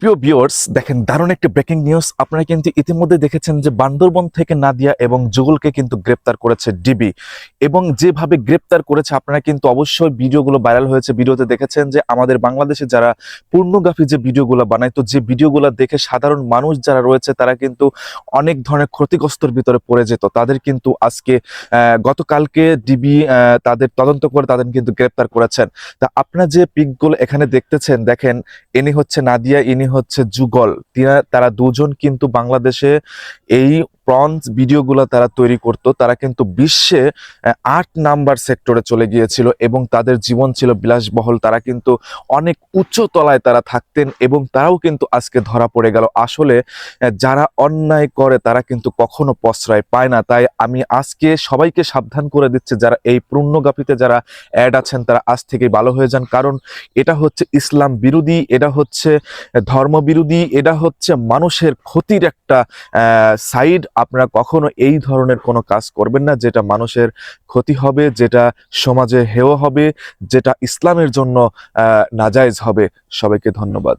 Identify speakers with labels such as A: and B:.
A: প্রিয় ভিউয়ার্স, দেখেন দারুণ একটা ব্রেকিং নিউজ। আপনারা কিন্তু ইতিমধ্যে দেখেছেন যে বান্দরবন থেকে নাদিয়া এবং যুগলকে কিন্তু গ্রেপ্তার করেছে ডিবি। এবং যেভাবে গ্রেপ্তার করেছে আপনারা কিন্তু অবশ্যই ভিডিওগুলো ভাইরাল হয়েছে, ভিডিওতে দেখেছেন যে আমাদের বাংলাদেশে যারা পূর্ণগাফী যে ভিডিওগুলো বানায়, তো যে ভিডিওগুলো দেখে সাধারণ মানুষ যারা রয়েছে তারা কিন্তু অনেক ধরনের ক্ষতিগ্রস্তর ভিতরে পড়ে যেত, তাদের কিন্তু আজকে গতকালকে ডিবি তাদের তদন্ত করে তাদের কিন্তু গ্রেপ্তার করেছেন। তা আপনারা যে পিকগুলো এখানে দেখতেছেন, দেখেন ইনি হচ্ছে নাদিয়া, ইনি হচ্ছে যুগল। তারা দুজন কিন্তু বাংলাদেশে এই প্রনস ভিডিওগুলো তারা তৈরি করত। তারা কিন্তু বিশ্বে ৮ নাম্বার সেক্টরে চলে গিয়েছিল এবং তাদের জীবন ছিল বিলাসবহুল। তারা কিন্তু অনেক উচ্চ তলায় তারা থাকতেন এবং তারাও কিন্তু আজকে ধরা পড়ে গেল। আসলে যারা অন্যায় করে তারা কিন্তু কখনো প্রশ্রয় পায় না। তাই আমি আজকে সবাইকে সাবধান করে দিচ্ছি, যারা এই পূর্ণগাফিতে যারা অ্যাড আছেন তারা আজ থেকেই ভালো হয়ে যান, কারণ এটা হচ্ছে ইসলাম বিরোধী, এটা হচ্ছে ধর্ম বিরোধী, এটা হচ্ছে মানুষের ক্ষতির একটা সাইড। আপনারা কখনো এই ধরনের কোনো কাজ করবেন না যেটা মানুষের ক্ষতি হবে, যেটা সমাজে হেয় হবে, যেটা ইসলামের জন্য নাজায়েজ হবে। সবাইকে ধন্যবাদ।